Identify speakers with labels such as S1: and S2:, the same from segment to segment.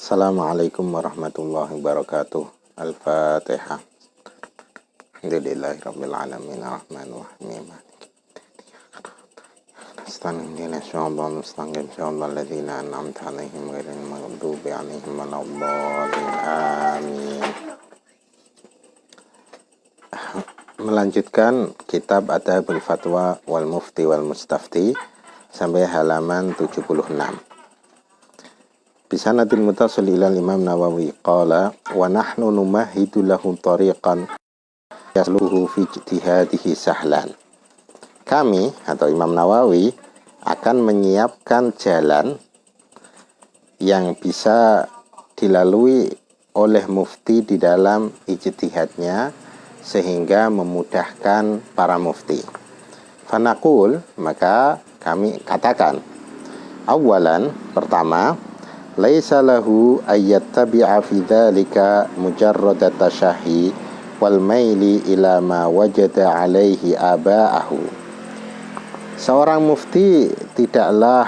S1: Assalamualaikum warahmatullahi wabarakatuh. Al-Fatihah. Alhamdulillahirabbil alamin arrahmanir rahim. Astaghfirullahaladzim syaitanir mustaqim syaitanir ladzina an'amta 'alaihim ghairil maghdubi 'alaihim waladdallin. Amin. Melanjutkan kitab Adabul Fatwa wal Mufti wal Mustafti sampai halaman 76. Bisanatil mutasil ilal Imam Nawawi qala wa nahnu numahidu lahu tariqan yasluhu fi ijtihadihi sahlan. Kami atau Imam Nawawi akan menyiapkan jalan yang bisa dilalui oleh mufti di dalam ijtihadnya sehingga memudahkan para mufti. Fanaqul, maka kami katakan, awalan, pertama, laisa lahu ayyattabi'a fi dzalika mujarrad tashahi wal maili ila ma wajada alaihi aba'ahu. Seorang mufti tidaklah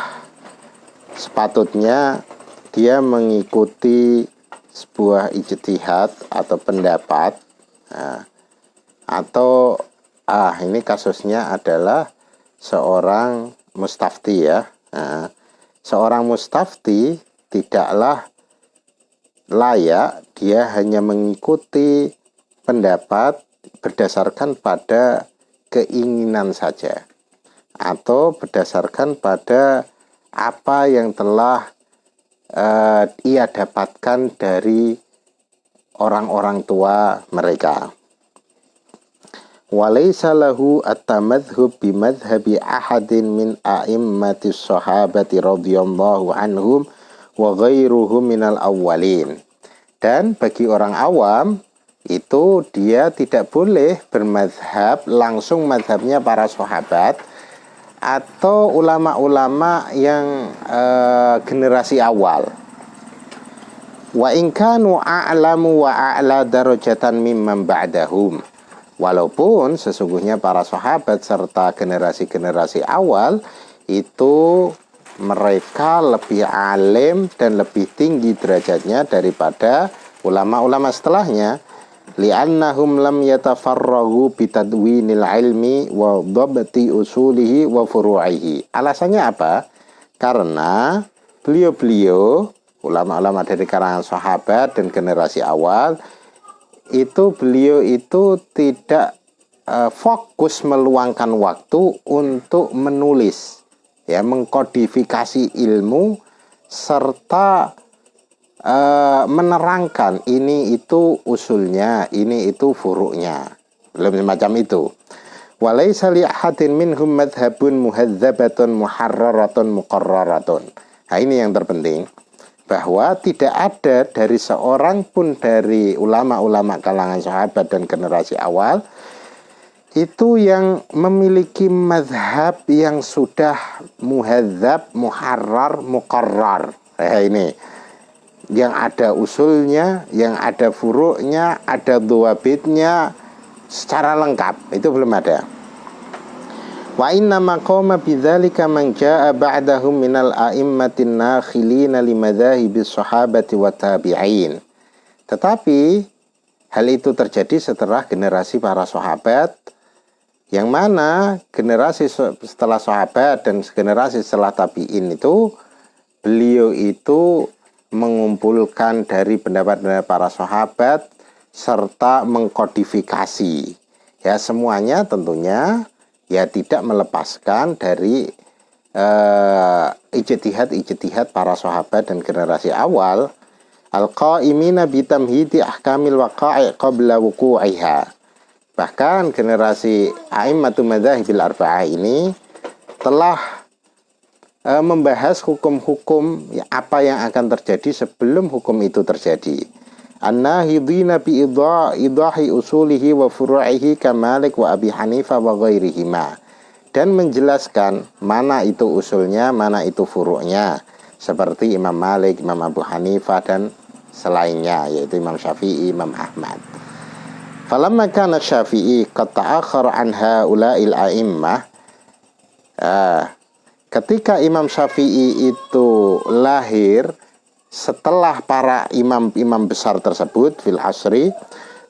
S1: sepatutnya dia mengikuti sebuah ijtihad atau pendapat, atau ini kasusnya adalah seorang mustafti ya. Seorang mustafti tidaklah layak dia hanya mengikuti pendapat berdasarkan pada keinginan saja atau berdasarkan pada apa yang telah ia dapatkan dari orang-orang tua mereka. Walaysa lahu at-tamadhhub bimadhhabi ahadin min a'immatis sahabati radhiyallahu anhum wa ghairuhum minal awwalin. Dan bagi orang awam itu dia tidak boleh bermadhab langsung madhabnya para sahabat atau ulama-ulama yang generasi awal. Wa in kanu a'lamu wa a'la darajatan mimman ba'dahum. Walaupun sesungguhnya para sahabat serta generasi-generasi awal itu mereka lebih alim dan lebih tinggi derajatnya daripada ulama-ulama setelahnya, li'annahum lam yatafarraghu bitadwinil ilmi wa dhabti usulihi wa furu'ihi. Alasannya apa? Karena beliau-beliau ulama-ulama dari kalangan sahabat dan generasi awal beliau itu tidak fokus meluangkan waktu untuk menulis, ya, mengkodifikasi ilmu serta menerangkan ini itu usulnya, ini itu furu'nya, belum semacam itu. Walaysa li ahadin minhum madhabun muhadzabatun muharraratun muqarraratun. Nah, ini yang terpenting, bahwa tidak ada dari seorang pun dari ulama-ulama kalangan sahabat dan generasi awal itu yang memiliki mazhab yang sudah muhadzab, muharrar, muqarrar. Ini yang ada usulnya, yang ada furu'nya, ada dhawabitnya secara lengkap, itu belum ada. Wa inna maqama bidzalika man jaa ba'dahum minal a'immatin nakhilina limadzahibis sahabati wa tabi'in. Tetapi hal itu terjadi setelah generasi para sahabat, yang mana generasi setelah sahabat dan generasi setelah tabi'in itu beliau itu mengumpulkan dari pendapat-pendapat para sahabat serta mengkodifikasi, ya, semuanya tentunya ya tidak melepaskan dari ijtihad para sahabat dan generasi awal, al-qa'imina bitamhidi ahkamil waqa'i qabla wuqu'iha. Bahkan generasi a'immatu madzahibil arba'ah ini telah membahas hukum-hukum ya, apa yang akan terjadi sebelum hukum itu terjadi. An-nahidina bi idahi usulihi wa furu'ihi kamalik wa Abi Hanifah wa ghairihima, dan menjelaskan mana itu usulnya, mana itu furu'nya, seperti Imam Malik, Imam Abu Hanifah dan selainnya, yaitu Imam Syafi'i, Imam Ahmad. Falamma kana Syafi'i qad ta'akhkhara an haula'il a'immah, ketika Imam Syafi'i itu lahir setelah para imam-imam besar tersebut fil asri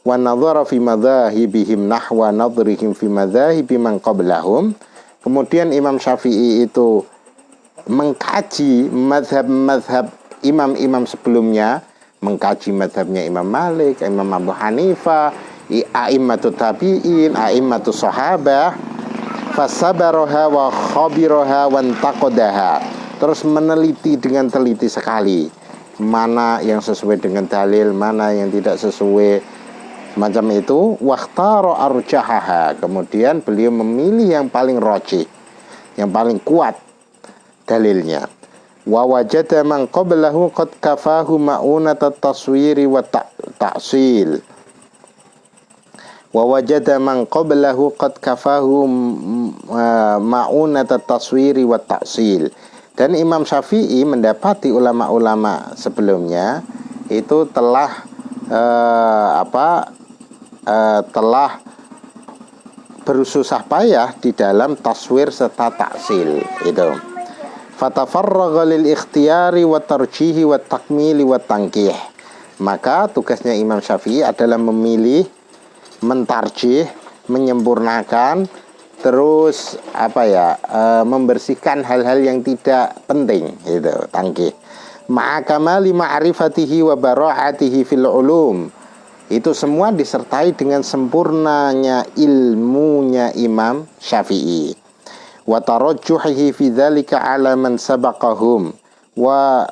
S1: wa nadhara fi madzahibihim nahwa nadhrihim fi madzahibi man qablahum. Kemudian Imam Syafi'i itu mengkaji mazhab-mazhab imam-imam sebelumnya, mengkaji mazhabnya Imam Malik, Imam Abu Hanifah, a'immatut tabi'in, a'immatus sahabah, fasabaroha wa khabiroha wa antaqodaha. Terus meneliti dengan teliti sekali, mana yang sesuai dengan dalil, mana yang tidak sesuai, macam itu. Wakhtaro arjahaha, kemudian beliau memilih yang paling rajih, yang paling kuat dalilnya. Wa wajada man qablahu qad kafahu ma'unata taswiri wa ta'sil. Wa wajada man qablahu qad kafahu ma'unata taswiri wa ta'sil. Dan Imam Syafi'i mendapati ulama-ulama sebelumnya itu telah telah bersusah payah di dalam taswir serta taksil itu. Fatafarragha lil ikhtiyari wa tarjihi wa takmili wa tangkih. Maka tugasnya Imam Syafi'i adalah memilih, mentarjih, menyempurnakan, terus membersihkan hal-hal yang tidak penting itu, tangkih. Ma'akamali ma'rifatihi wa bara'atihi fil ulum. Itu semua disertai dengan sempurnanya ilmunya Imam Syafi'i. Wa tarajjuhihi fi dzalika 'ala man sabaqahum wa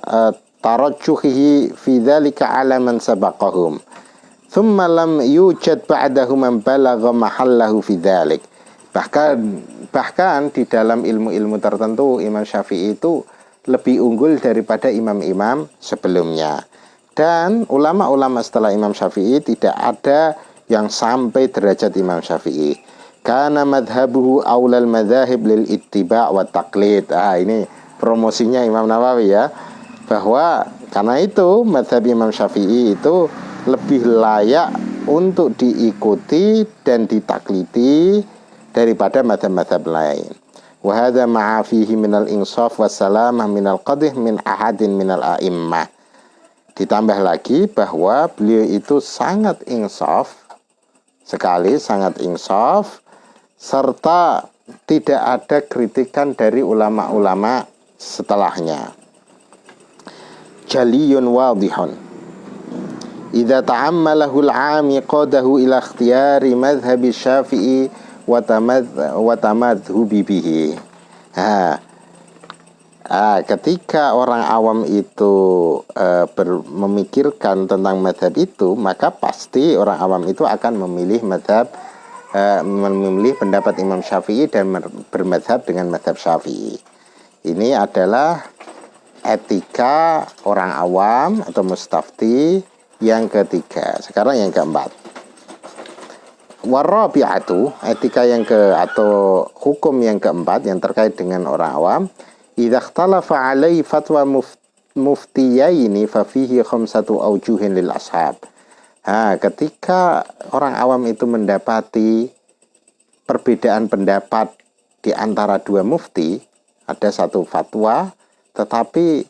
S1: tarajjuhihi fi dzalika 'ala man sabaqahum. Thumma lam yujad ba'dahu man balagha mahallahu fi dzalik. Bahkan di dalam ilmu-ilmu tertentu Imam Syafi'i itu lebih unggul daripada imam-imam sebelumnya. Dan ulama-ulama setelah Imam Syafi'i tidak ada yang sampai derajat Imam Syafi'i. Kana madhabuhu aulal madzahib lil ittiba' wa taqlid. Ini promosinya Imam Nawawi ya. Bahwa karena itu madhab Imam Syafi'i itu lebih layak untuk diikuti dan ditaklidi daripada madhab-madhab lain. Wa hadza ma'a fihi minal insaf wa salamah minal qadhih min ahadin minal a'immah. Ditambah lagi bahwa beliau itu sangat insaf sekali, sangat insaf, serta tidak ada kritikan dari ulama-ulama setelahnya. Jaliyun wadihun. Idza ta'ammalahu al-'ami qadahu ila ikhtiyari madhhabi Syafi'i wa tamadhubi bihi. Ketika orang awam itu memikirkan tentang madhab itu, maka pasti orang awam itu akan memilih pendapat Imam Syafi'i dan bermadhab dengan madhab Syafi'i. Ini adalah etika orang awam atau mustafti yang ketiga. Sekarang yang keempat. Warabi'atu, etika atau hukum yang keempat yang terkait dengan orang awam. Idza ikhtalafa 'alaihi fatwa muftiyaini fa fihi khamsatu aujuhin lil ashab. Ketika orang awam itu mendapati perbedaan pendapat di antara dua mufti, ada satu fatwa tetapi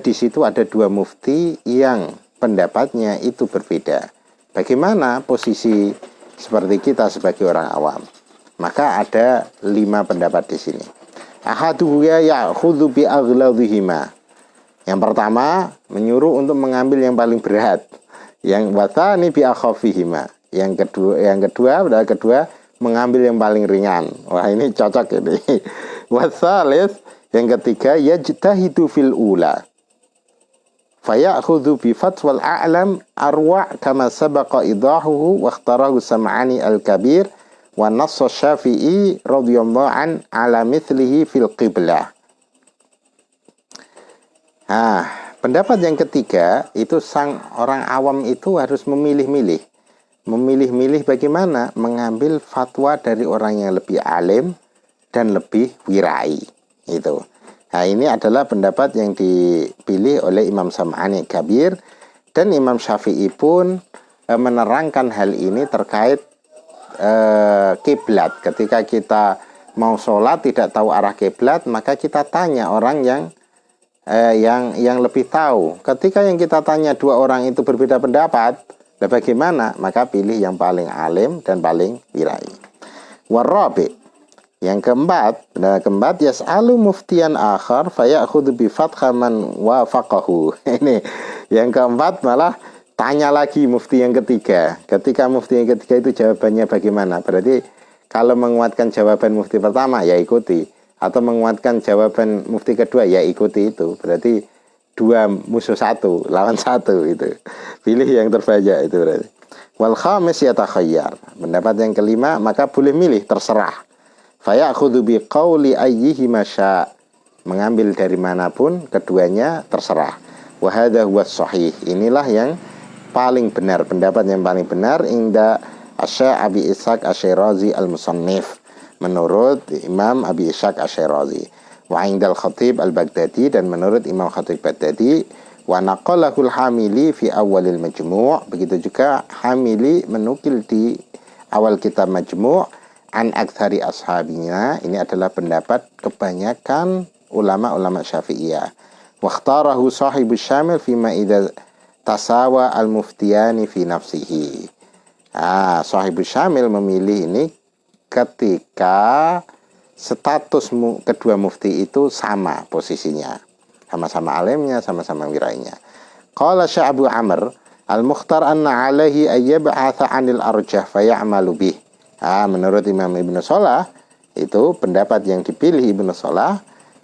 S1: di situ ada dua mufti yang pendapatnya itu berbeda. Bagaimana posisi seperti kita sebagai orang awam? Maka ada 5 pendapat di sini. Ahaduhu ya'khudhu bi aghladzihima. Yang pertama menyuruh untuk mengambil yang paling berat. Yang watsani bi akhafihima. Yang kedua mengambil yang paling ringan. Wah, ini cocok ini. Watsalis, yang ketiga yajtahidu fil ula. Fayakhudhu bi fatwal a'lam arwa' kama sabaqa idahuhu wa ikhtarahu Sam'ani al-Kabir wa nassa Syafi'i radhiyallahu an ala mithlihi fil qiblah. Pendapat yang ketiga itu sang orang awam itu harus memilih-milih bagaimana mengambil fatwa dari orang yang lebih alim dan lebih wirai itu. Ini adalah pendapat yang dipilih oleh Imam Sam'ani Kabir, dan Imam Syafi'i pun menerangkan hal ini terkait kiblat. Ketika kita mau sholat tidak tahu arah kiblat, maka kita tanya orang yang yang lebih tahu. Ketika yang kita tanya dua orang itu berbeda pendapat, bagaimana? Maka pilih yang paling alim dan paling wirai. Warabi, yang keempat yas'alu muftiyan akhar fayakhudhu bi fatha man wafaqahu. Ini yang keempat, malah tanya lagi mufti yang ketiga. Ketika mufti yang ketiga itu jawabannya bagaimana? Berarti kalau menguatkan jawaban mufti pertama, ya ikuti. Atau menguatkan jawaban mufti kedua, ya ikuti itu. Berarti dua musuh satu, lawan satu itu. Pilih yang terbanyak itu berarti. Wal khamis yatakhayyar. Pendapat yang kelima, maka boleh milih, terserah. Fayakhudhu biqauli ayyihi masya. Mengambil dari manapun, keduanya terserah. Wa hadha huwas sahih. Inilah yang paling benar, pendapat yang paling benar inda Abi Ishaq Asy-Syirazi al-Musannif, menurut Imam Abi Ishaq Asy-Syirazi, wa indal Khatib al-Baghdadi, dan menurut Imam Khatib Baghdadi, wa naqalahul Hamili fi awalil Majmu', begitu juga Hamili menukil di awal kitab Majmu' an aktsari ashabinya. Ini adalah pendapat kebanyakan ulama-ulama Syafi'iyah. Wa ikhtarahu sahibus Syamil fima idza tasawa al-muftiyani fi nafsihi. Sahibus Syamil memilih ini ketika status kedua mufti itu sama posisinya, sama-sama alimnya, sama-sama wirainya. Qala Syekh Abu Amr al-Mukhtar anna alaihi ayyab'atha 'anil arjah fayamalu bih. Menurut Imam Ibnu Shalah, itu pendapat yang dipilih Ibnu Shalah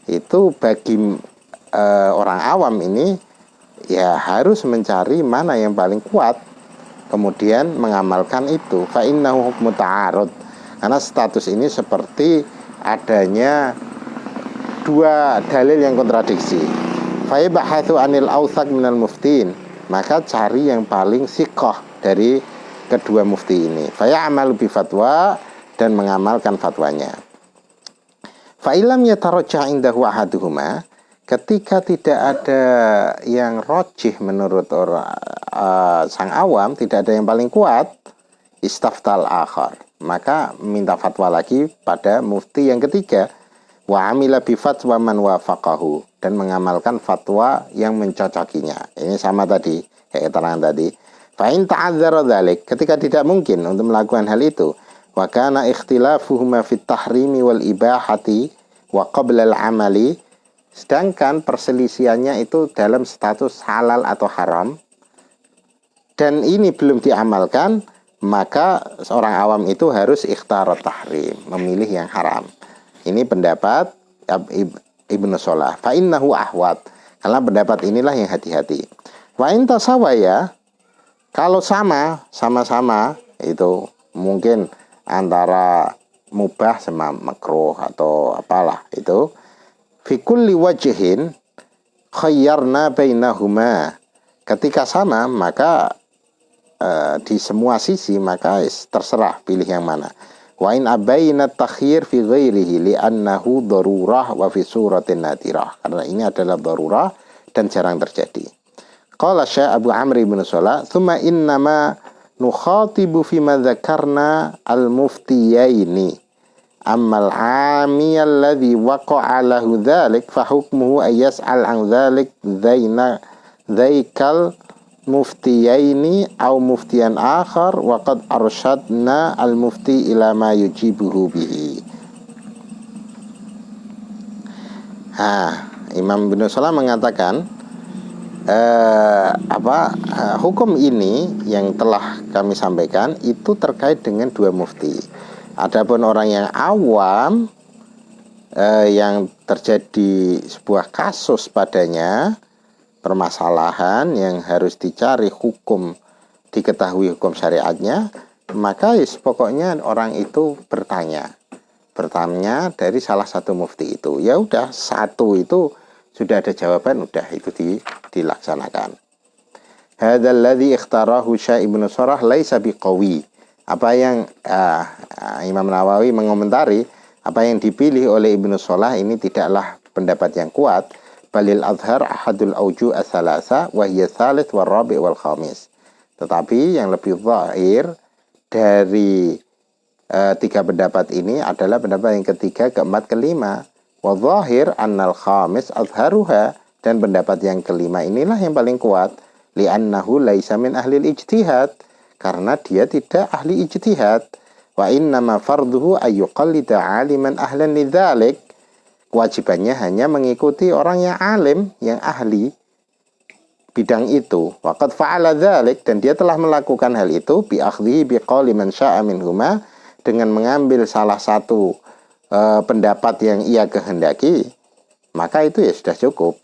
S1: itu bagi orang awam ini ya harus mencari mana yang paling kuat, kemudian mengamalkan itu. Fa innahu hukmu ta'arud, karena status ini seperti adanya dua dalil yang kontradiksi. Fa yabahathu anil awthaq minal muftin, maka cari yang paling siqah dari kedua mufti ini. Fa ya'malu bi fatwa, dan mengamalkan fatwanya. Fa ilam yatarajjah indahu ahaduhuma, ketika tidak ada yang rojih menurut sang awam, tidak ada yang paling kuat, istaftal akhar, maka minta fatwa lagi pada mufti yang ketiga. Wa amila bi fatwa man wafaqahu, dan mengamalkan fatwa yang mencocokinya. Ini sama tadi, kayak keterangan tadi. Fa in ta'adzara dzalik, ketika tidak mungkin untuk melakukan hal itu, wa kana ikhtilafuhuma fit tahrimi wal ibahati wa qabla al amali, sedangkan perselisihannya itu dalam status halal atau haram, dan ini belum diamalkan, maka seorang awam itu harus ikhtarat tahrim, memilih yang haram. Ini pendapat Ibnu Shalah. Fa innahu ahwat, karena pendapat inilah yang hati-hati. Wa in tasawaya, kalau sama-sama itu mungkin antara mubah sama makruh atau apalah itu, fi kulli wajhin khayyarna bainahuma, ketika sama maka di semua sisi maka terserah pilih yang mana. Wa in abaina takhyir fi ghairihi li'annahu darurah wa fi suratin nadirah, karena ini adalah darurah dan jarang terjadi. Qala Syekh Abu Amr ibn Shalah, thumma innama nukhatibu fima dzakarna al-muftiyaini, ammal 'ami alladhi waqa'a lahu dzalik fa hukmuhu ay yas'al an dzalik dzaikal muftiyaini au muftiyan akhar wa qad arsyadna al mufti ila ma yujibuhu bihi. Imam Ibnu Shalah mengatakan hukum ini yang telah kami sampaikan itu terkait dengan dua mufti. Adapun orang yang awam yang terjadi sebuah kasus padanya, permasalahan yang harus dicari hukum, diketahui hukum syariatnya, maka pokoknya orang itu bertanya dari salah satu mufti itu. Ya udah, satu itu sudah ada jawaban, udah itu dilaksanakan. Hadzal ladzi ikhtarahu Syekh Ibnu Shalah laisa biqawi. Apa yang Imam Nawawi mengomentari, apa yang dipilih oleh Ibnu Shalah ini tidaklah pendapat yang kuat. Balil azhar ahadul auju as-salasa wa hiya tsalits wa rabi' wal khamis. Tetapi yang lebih zahir dari tiga pendapat ini adalah pendapat yang ketiga, keempat, kelima. Wa zahir annal khamis azharuha, Dan pendapat yang kelima inilah yang paling kuat, li'annahu laisa min ahli ijtihad, karena dia tidak ahli ijtihad. Wa innama farduhu ayyuqallida 'aliman ahlan lidzalik. Kewajibannya hanya mengikuti orang yang alim, yang ahli bidang itu. Waqad fa'ala dzalik, dan dia telah melakukan hal itu bi akhdhihi bi qauli man syaa'a minhuma, dengan mengambil salah satu pendapat yang ia kehendaki, maka itu ya sudah cukup.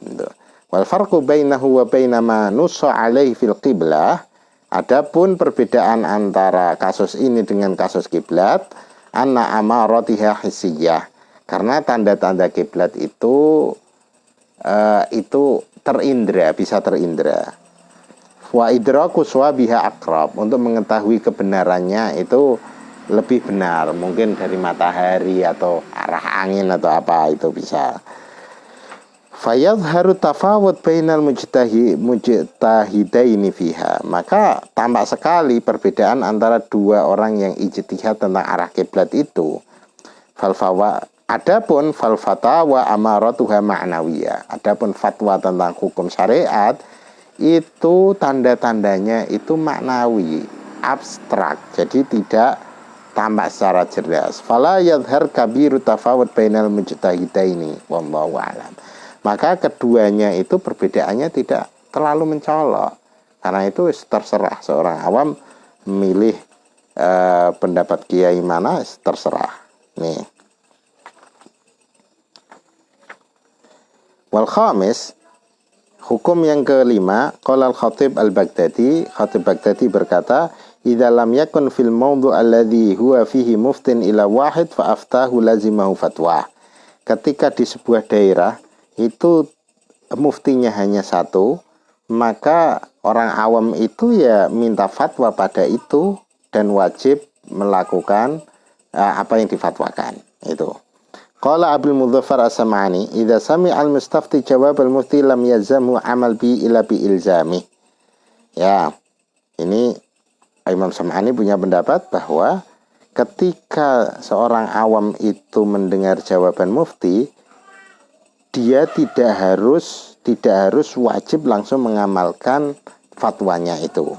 S1: Wal farqu bainahu wa baina ma nussa alaihi fil qiblah, adapun perbedaan antara kasus ini dengan kasus kiblat, anna amaratiha hissiyah, karena tanda-tanda kiblat itu terindra, bisa terindra. Wa idraku swabiha aqrab, untuk mengetahui kebenarannya itu lebih benar, mungkin dari matahari atau arah angin atau apa, itu bisa. Fayadharu tafawud bainal mujtahidaini fiha, maka tampak sekali perbedaan antara dua orang yang ijtihad tentang arah kiblat itu. Adapun fal fatawa amaratuha ma'nawiyah, adapun fatwa tentang hukum syariat itu tanda-tandanya itu maknawi, abstrak, jadi tidak tampak secara jelas. Fala yadhhar kabiru tafawud bainal mujtahidaini wallahu a'lam. Maka keduanya itu perbedaannya tidak terlalu mencolok, karena itu terserah seorang awam memilih pendapat kiai mana, terserah. Nih. Wal khamis, hukum yang kelima, qala al-Khatib al-Baghdadi, Khatib Baghdadi berkata, idza lam yakun fil mawdu' alladhi huwa fihi muftin ila wahid fa aftahu lazimahu fatwa. Ketika di sebuah daerah itu muftinya hanya satu, maka orang awam itu ya minta fatwa pada itu dan wajib melakukan apa yang difatwakan. Itu. Qala Abdul Mudzaffar As-Sam'ani, idza sami'a al-mustafti jawab al-mufti lam yazamhu amal bi ila bi ilzami. Ya, ini Imam Sam'ani punya pendapat bahwa ketika seorang awam itu mendengar jawaban mufti, dia tidak harus wajib langsung mengamalkan fatwanya itu.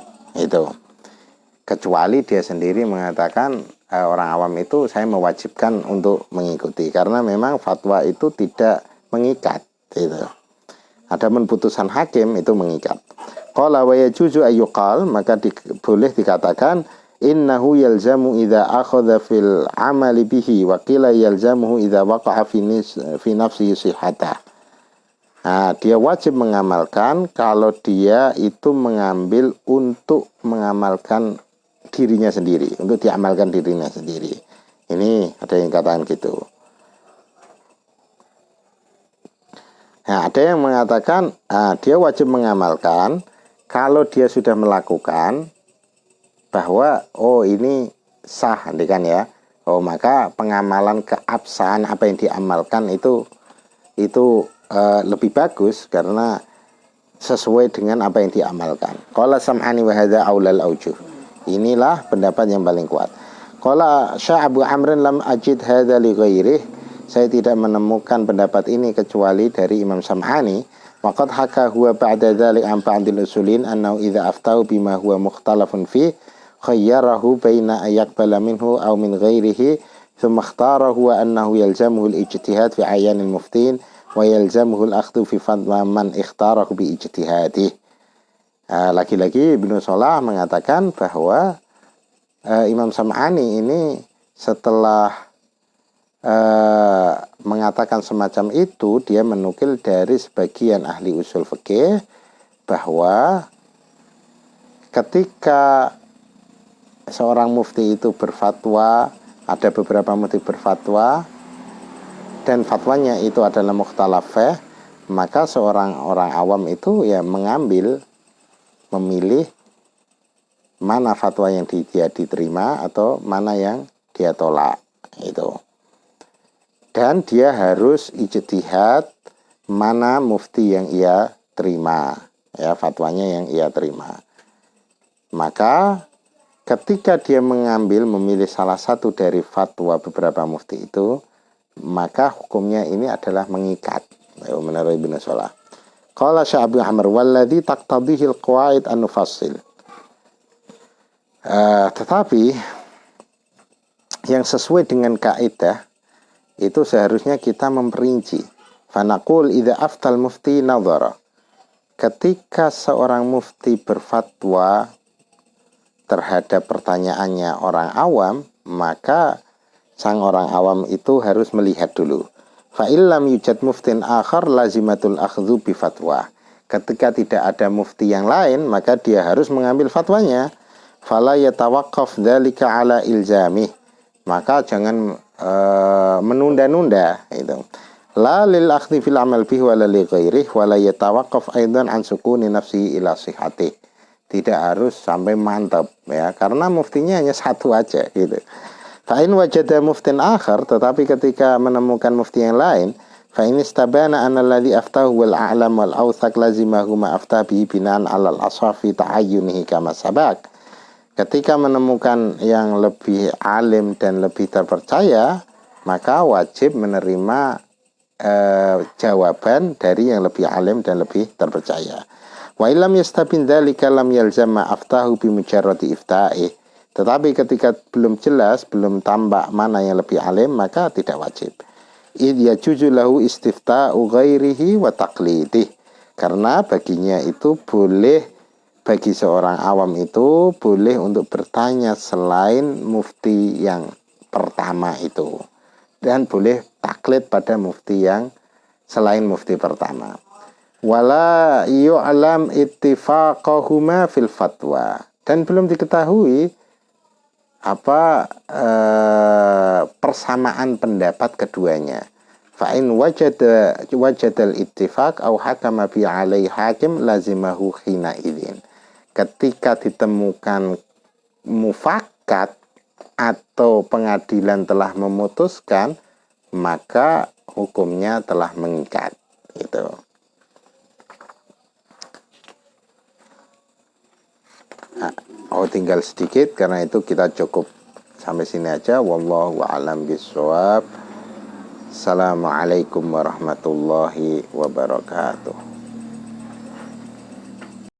S1: Kecuali dia sendiri mengatakan, orang awam itu saya mewajibkan untuk mengikuti, karena memang fatwa itu tidak mengikat. Adapun putusan hakim itu mengikat. Qala wa yajuzu ayyuqal, maka boleh dikatakan innahu yalzamu idza akhadha fil amali bihi wa qila yalzamuhu idza waqa'a fi nafsi sihhatah. Nah, dia wajib mengamalkan kalau dia itu mengambil untuk mengamalkan dirinya sendiri, untuk diamalkan dirinya sendiri. Ini ada yang katakan gitu. Nah, ada yang mengatakan dia wajib mengamalkan kalau dia sudah melakukan, bahwa ini sah, kan ya. Maka pengamalan keabsahan apa yang diamalkan itu lebih bagus karena sesuai dengan apa yang diamalkan. Qala Sam'ani wa hadza aulal aujuh. Inilah pendapat yang paling kuat. Qala Syekh Abu Amrin lam ajid hadza li ghairihi. Saya tidak menemukan pendapat ini kecuali dari Imam Sam'ani. Waqad haka huwa ba'da dzalik an ba'dil usulin annahu idza aftau bima huwa mukhtalafun fi khayyarahu baina ayaqbala minhu aw min ghairihi thumma ikhtarahu wa annahu yalzamuhu al-ijtihad fi ayanil muftin wa yalzamuhu al-akhdhu fi fatwa man ikhtarahu bi ijtihadih. Lagi-lagi Ibnu Shalah mengatakan bahwa Imam Sam'ani ini setelah mengatakan semacam itu, dia menukil dari sebagian ahli usul fikih bahwa ketika seorang mufti itu berfatwa, ada beberapa mufti berfatwa dan fatwanya itu adalah mukhtalafah, maka seorang orang awam itu ya memilih mana fatwa yang dia diterima atau mana yang dia tolak itu. Dan dia harus ijtihad mana mufti yang ia terima, ya, fatwanya yang ia terima. Maka ketika dia memilih salah satu dari fatwa beberapa mufti itu, maka hukumnya ini adalah mengikat menurut Ibnu Shalah. Qala Syekh Abu Amr walladzi taqtadhihi al-qawaid an-nufassil. Tetapi yang sesuai dengan kaidah itu seharusnya kita memperinci. Fanaqul idza aftal mufti nadhara. Ketika seorang mufti berfatwa terhadap pertanyaannya orang awam, maka sang orang awam itu harus melihat dulu. Fa illam yujad muftin akhar lazimatul akhdhu bi fatwa. Ketika tidak ada mufti yang lain, maka dia harus mengambil fatwanya. Fala yatawaqqaf dzalika ala ilzamih. Maka jangan menunda-nunda itu. La lil akhdhi fil amal bihi wa la li ghairihi wa la yatawaqqaf aidan an sukuni nafsihi ila sihhatih. Tidak harus sampai mantap ya, karena muftinya hanya satu aja gitu. Fa in wajada muftin akhar, tetapi ketika menemukan mufti yang lain, fa in istabana anna alladhi aftahu wal a'lam wal awthaq lazimahu ma aftah bihi binaan 'ala al-ashafi ta'ayyunihi kama sabaq. Ketika menemukan yang lebih alim dan lebih terpercaya, maka wajib menerima jawaban dari yang lebih alim dan lebih terpercaya. Wa illam yastabin dzalika lam yalzam ma aftahu bi mujarradi ifta'ih. Tetapi ketika belum jelas, belum tampak mana yang lebih alim, maka tidak wajib. Id yajuzu lahu istifta'u ghairihi wa taqlidih. Karena baginya itu boleh, bagi seorang awam itu boleh untuk bertanya selain mufti yang pertama itu, dan boleh taklid pada mufti yang selain mufti pertama. Wala yu'lam ittifaqahuma fil fatwa, dan belum diketahui persamaan pendapat keduanya. Fa in wajadal ittifaq aw hakama bi alai hakim lazimahu hina idzin. Ketika ditemukan mufakat atau pengadilan telah memutuskan, maka hukumnya telah mengikat. Gitu. Tinggal sedikit, karena itu kita cukup sampai sini aja. Wallahu a'lam bishawab. Assalamualaikum warahmatullahi wabarakatuh.